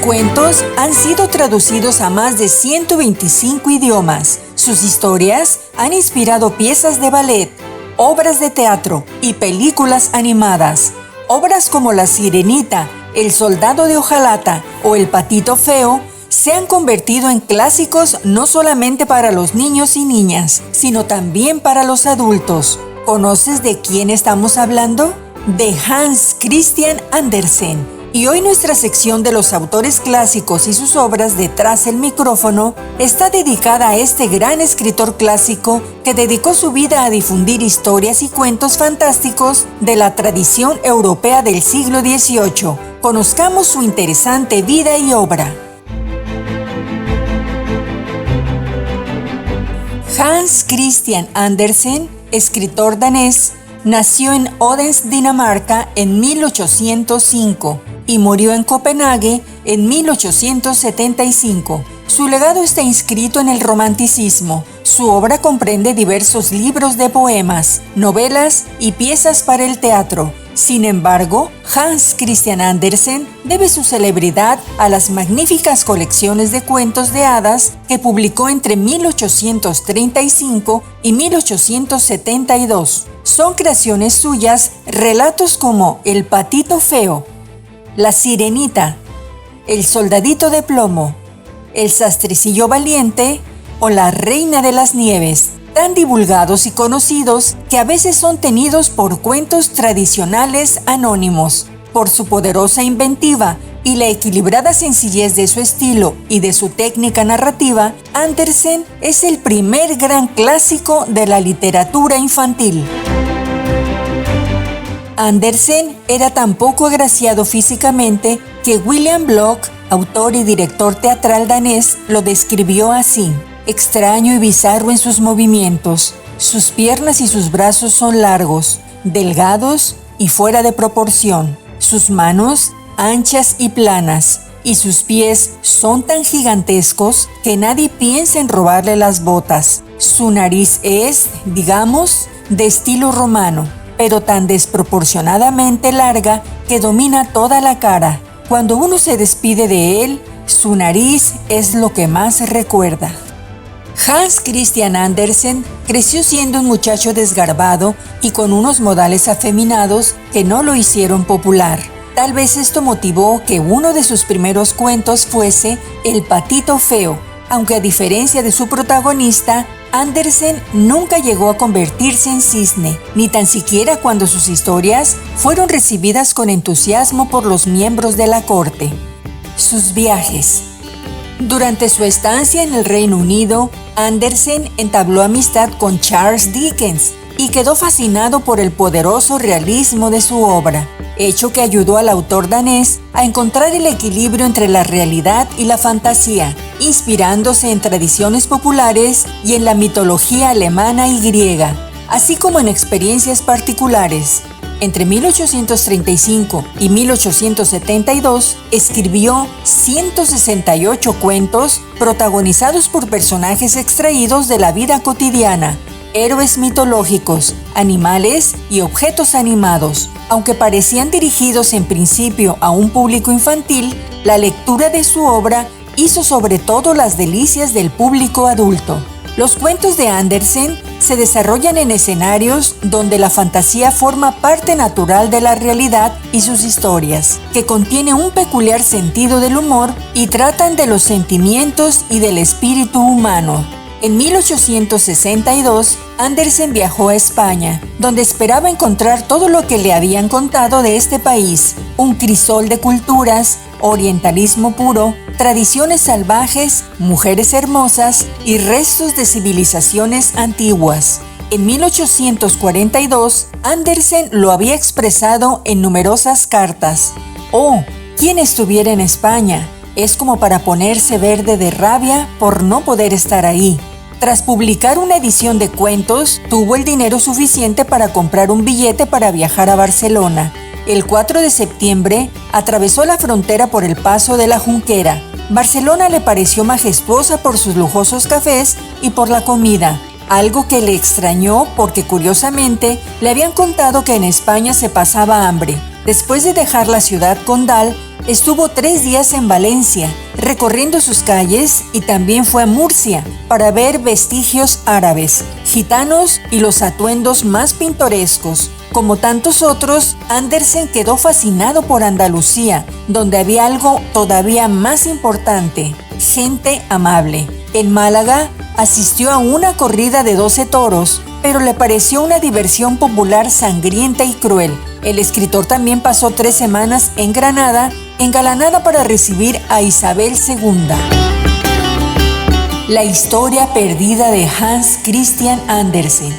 cuentos han sido traducidos a más de 125 idiomas. Sus historias han inspirado piezas de ballet, obras de teatro y películas animadas. Obras como La Sirenita, El Soldado de Hojalata o El Patito Feo se han convertido en clásicos no solamente para los niños y niñas, sino también para los adultos. ¿Conoces de quién estamos hablando? De Hans Christian Andersen. Y hoy nuestra sección de los autores clásicos y sus obras detrás del micrófono está dedicada a este gran escritor clásico que dedicó su vida a difundir historias y cuentos fantásticos de la tradición europea del siglo XVIII. Conozcamos su interesante vida y obra. Hans Christian Andersen, escritor danés, nació en Odense, Dinamarca, en 1805 y murió en Copenhague en 1875. Su legado está inscrito en el romanticismo. Su obra comprende diversos libros de poemas, novelas y piezas para el teatro. Sin embargo, Hans Christian Andersen debe su celebridad a las magníficas colecciones de cuentos de hadas que publicó entre 1835 y 1872. Son creaciones suyas relatos como El Patito Feo, La Sirenita, El Soldadito de Plomo, El Sastrecillo Valiente o La Reina de las Nieves, tan divulgados y conocidos que a veces son tenidos por cuentos tradicionales anónimos. Por su poderosa inventiva y la equilibrada sencillez de su estilo y de su técnica narrativa, Andersen es el primer gran clásico de la literatura infantil. Andersen era tan poco agraciado físicamente que William Block, autor y director teatral danés, lo describió así: extraño y bizarro en sus movimientos. Sus piernas y sus brazos son largos, delgados y fuera de proporción. Sus manos anchas y planas, y sus pies son tan gigantescos que nadie piensa en robarle las botas. Su nariz es, digamos, de estilo romano, pero tan desproporcionadamente larga que domina toda la cara. Cuando uno se despide de él, su nariz es lo que más recuerda. Hans Christian Andersen creció siendo un muchacho desgarbado y con unos modales afeminados que no lo hicieron popular. Tal vez esto motivó que uno de sus primeros cuentos fuese El Patito Feo, aunque a diferencia de su protagonista, Andersen nunca llegó a convertirse en cisne, ni tan siquiera cuando sus historias fueron recibidas con entusiasmo por los miembros de la corte. Sus viajes. Durante su estancia en el Reino Unido, Andersen entabló amistad con Charles Dickens y quedó fascinado por el poderoso realismo de su obra, hecho que ayudó al autor danés a encontrar el equilibrio entre la realidad y la fantasía, inspirándose en tradiciones populares y en la mitología alemana y griega, así como en experiencias particulares. Entre 1835 y 1872 escribió 168 cuentos protagonizados por personajes extraídos de la vida cotidiana, héroes mitológicos, animales y objetos animados. Aunque parecían dirigidos en principio a un público infantil, la lectura de su obra hizo sobre todo las delicias del público adulto. Los cuentos de Andersen se desarrollan en escenarios donde la fantasía forma parte natural de la realidad y sus historias, que contiene un peculiar sentido del humor y tratan de los sentimientos y del espíritu humano. En 1862, Andersen viajó a España, donde esperaba encontrar todo lo que le habían contado de este país: un crisol de culturas, orientalismo puro, tradiciones salvajes, mujeres hermosas y restos de civilizaciones antiguas. En 1842, Andersen lo había expresado en numerosas cartas. «Oh, ¿quién estuviera en España? Es como para ponerse verde de rabia por no poder estar ahí». Tras publicar una edición de cuentos, tuvo el dinero suficiente para comprar un billete para viajar a Barcelona. El 4 de septiembre, atravesó la frontera por el Paso de la Junquera. Barcelona le pareció majestuosa por sus lujosos cafés y por la comida, algo que le extrañó porque curiosamente le habían contado que en España se pasaba hambre. Después de dejar la ciudad condal, Estuvo 3 días en Valencia, recorriendo sus calles, y también fue a Murcia para ver vestigios árabes, gitanos y los atuendos más pintorescos. Como tantos otros, Andersen quedó fascinado por Andalucía, donde había algo todavía más importante: gente amable. En Málaga asistió a una corrida de 12 toros, pero le pareció una diversión popular sangrienta y cruel. El escritor también pasó 3 semanas en Granada, engalanada para recibir a Isabel II. La historia perdida de Hans Christian Andersen.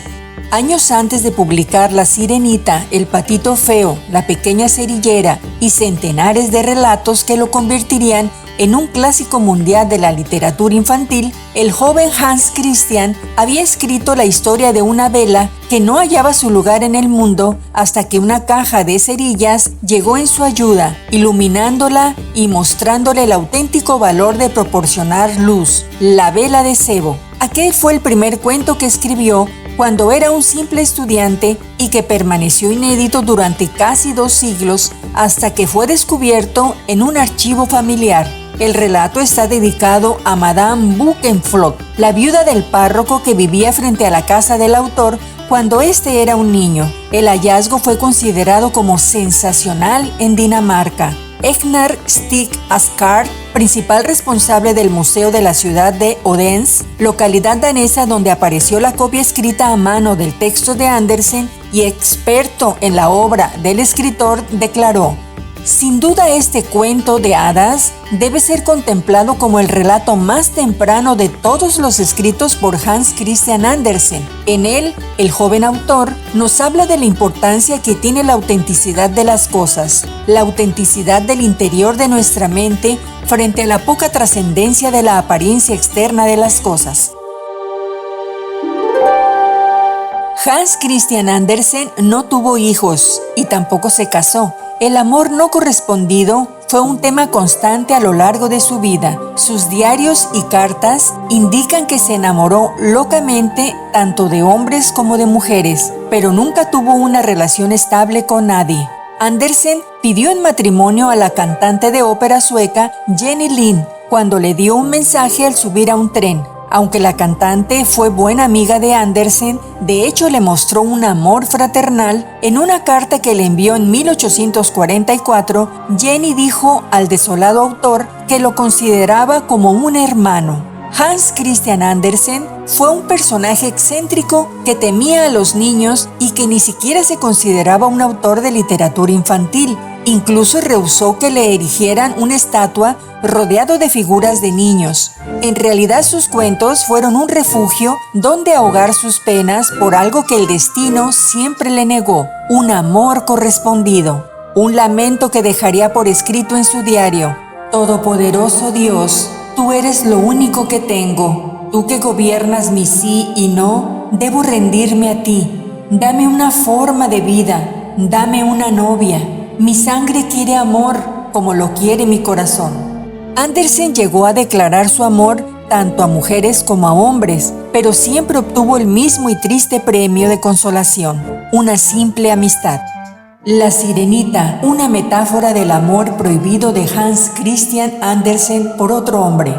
Años antes de publicar La Sirenita, El Patito Feo, La Pequeña Cerillera y centenares de relatos que lo convertirían en un clásico mundial de la literatura infantil, el joven Hans Christian había escrito la historia de una vela que no hallaba su lugar en el mundo hasta que una caja de cerillas llegó en su ayuda, iluminándola y mostrándole el auténtico valor de proporcionar luz: la vela de cebo. Aquel fue el primer cuento que escribió cuando era un simple estudiante y que permaneció inédito durante casi 2 siglos hasta que fue descubierto en un archivo familiar. El relato está dedicado a Madame Buchenflot, la viuda del párroco que vivía frente a la casa del autor cuando éste era un niño. El hallazgo fue considerado como sensacional en Dinamarca. Egnar Stig Asgard, principal responsable del Museo de la ciudad de Odense, localidad danesa donde apareció la copia escrita a mano del texto de Andersen y experto en la obra del escritor, declaró: sin duda este cuento de hadas debe ser contemplado como el relato más temprano de todos los escritos por Hans Christian Andersen. En él, el joven autor nos habla de la importancia que tiene la autenticidad de las cosas, la autenticidad del interior de nuestra mente frente a la poca trascendencia de la apariencia externa de las cosas. Hans Christian Andersen no tuvo hijos y tampoco se casó. El amor no correspondido fue un tema constante a lo largo de su vida. Sus diarios y cartas indican que se enamoró locamente tanto de hombres como de mujeres, pero nunca tuvo una relación estable con nadie. Andersen pidió en matrimonio a la cantante de ópera sueca Jenny Lind cuando le dio un mensaje al subir a un tren. Aunque la cantante fue buena amiga de Andersen, de hecho le mostró un amor fraternal. En una carta que le envió en 1844, Jenny dijo al desolado autor que lo consideraba como un hermano. Hans Christian Andersen fue un personaje excéntrico que temía a los niños y que ni siquiera se consideraba un autor de literatura infantil. Incluso rehusó que le erigieran una estatua rodeado de figuras de niños. En realidad sus cuentos fueron un refugio donde ahogar sus penas por algo que el destino siempre le negó: un amor correspondido. Un lamento que dejaría por escrito en su diario: Todopoderoso Dios, tú eres lo único que tengo. Tú que gobiernas mi sí y no, debo rendirme a ti. Dame una forma de vida, dame una novia. Mi sangre quiere amor como lo quiere mi corazón. Andersen llegó a declarar su amor tanto a mujeres como a hombres, pero siempre obtuvo el mismo y triste premio de consolación: una simple amistad. La Sirenita, una metáfora del amor prohibido de Hans Christian Andersen por otro hombre.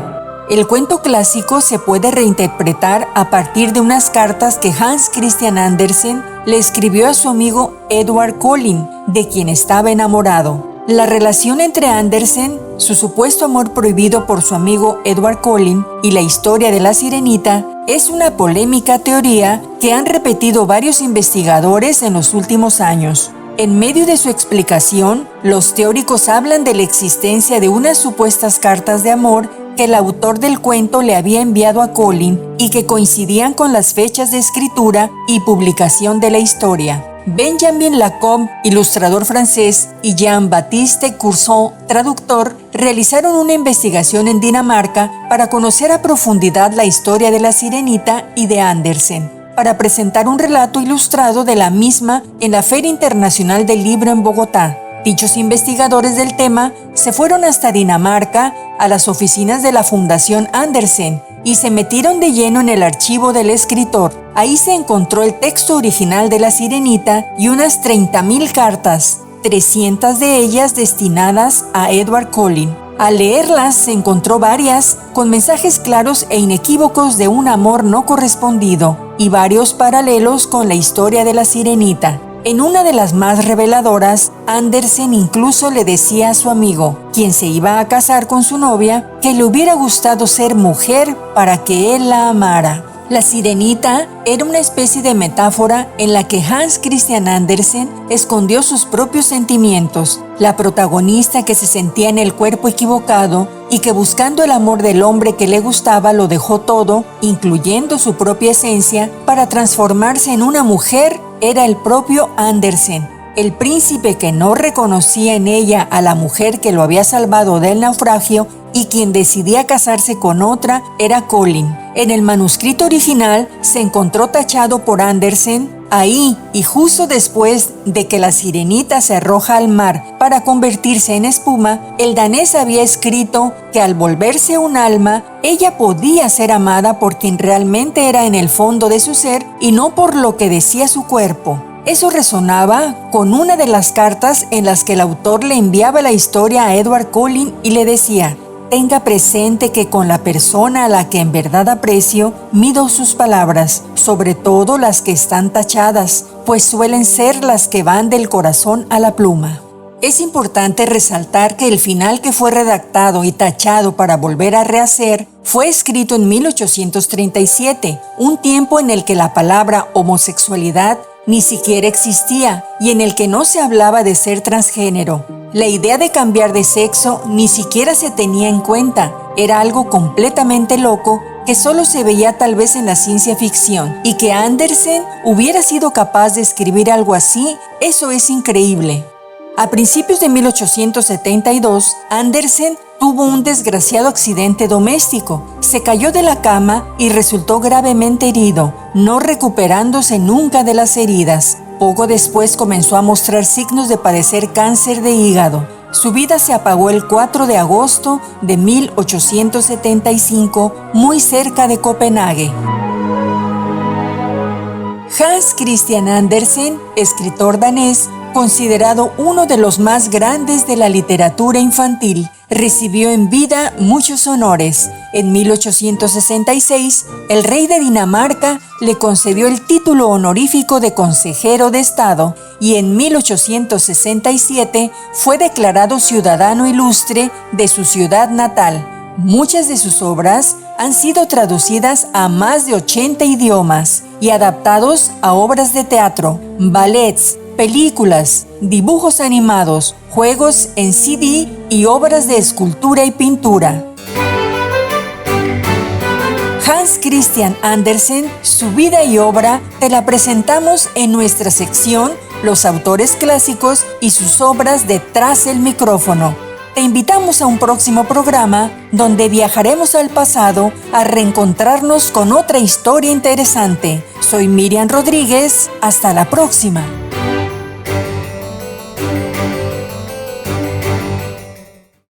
El cuento clásico se puede reinterpretar a partir de unas cartas que Hans Christian Andersen le escribió a su amigo Edward Collins, de quien estaba enamorado. La relación entre Andersen, su supuesto amor prohibido por su amigo Edward Collins y la historia de la Sirenita es una polémica teoría que han repetido varios investigadores en los últimos años. En medio de su explicación, los teóricos hablan de la existencia de unas supuestas cartas de amor que el autor del cuento le había enviado a Collins y que coincidían con las fechas de escritura y publicación de la historia. Benjamin Lacombe, ilustrador francés, y Jean-Baptiste Courson, traductor, realizaron una investigación en Dinamarca para conocer a profundidad la historia de la Sirenita y de Andersen, para presentar un relato ilustrado de la misma en la Feria Internacional del Libro en Bogotá. Dichos investigadores del tema se fueron hasta Dinamarca, a las oficinas de la Fundación Andersen, y se metieron de lleno en el archivo del escritor. Ahí se encontró el texto original de La Sirenita y unas 30.000 cartas. 300 de ellas destinadas a Edward Cullen. Al leerlas se encontró varias con mensajes claros e inequívocos de un amor no correspondido y varios paralelos con la historia de la Sirenita. En una de las más reveladoras, Andersen incluso le decía a su amigo, quien se iba a casar con su novia, que le hubiera gustado ser mujer para que él la amara. La Sirenita era una especie de metáfora en la que Hans Christian Andersen escondió sus propios sentimientos. La protagonista que se sentía en el cuerpo equivocado y que buscando el amor del hombre que le gustaba lo dejó todo, incluyendo su propia esencia, para transformarse en una mujer, era el propio Andersen. El príncipe que no reconocía en ella a la mujer que lo había salvado del naufragio y quien decidía casarse con otra era Cullen. En el manuscrito original se encontró tachado por Andersen ahí y justo después de que la Sirenita se arroja al mar para convertirse en espuma, el danés había escrito que al volverse un alma, ella podía ser amada por quien realmente era en el fondo de su ser y no por lo que decía su cuerpo. Eso resonaba con una de las cartas en las que el autor le enviaba la historia a Edward Cullen y le decía: tenga presente que con la persona a la que en verdad aprecio, mido sus palabras, sobre todo las que están tachadas, pues suelen ser las que van del corazón a la pluma. Es importante resaltar que el final que fue redactado y tachado para volver a rehacer fue escrito en 1837, un tiempo en el que la palabra homosexualidad ni siquiera existía y en el que no se hablaba de ser transgénero. La idea de cambiar de sexo ni siquiera se tenía en cuenta. Era algo completamente loco que solo se veía tal vez en la ciencia ficción, y que Andersen hubiera sido capaz de escribir algo así, eso es increíble. A principios de 1872, Andersen tuvo un desgraciado accidente doméstico. Se cayó de la cama y resultó gravemente herido, no recuperándose nunca de las heridas. Poco después comenzó a mostrar signos de padecer cáncer de hígado. Su vida se apagó el 4 de agosto de 1875, muy cerca de Copenhague. Hans Christian Andersen, escritor danés, considerado uno de los más grandes de la literatura infantil, recibió en vida muchos honores. En 1866, el rey de Dinamarca le concedió el título honorífico de consejero de Estado y en 1867 fue declarado ciudadano ilustre de su ciudad natal. Muchas de sus obras han sido traducidas a más de 80 idiomas y adaptados a obras de teatro, ballets, películas, dibujos animados, juegos en CD y obras de escultura y pintura. Hans Christian Andersen, su vida y obra, te la presentamos en nuestra sección Los autores clásicos y sus obras detrás del micrófono. Te invitamos a un próximo programa donde viajaremos al pasado a reencontrarnos con otra historia interesante. Soy Miriam Rodríguez. Hasta la próxima.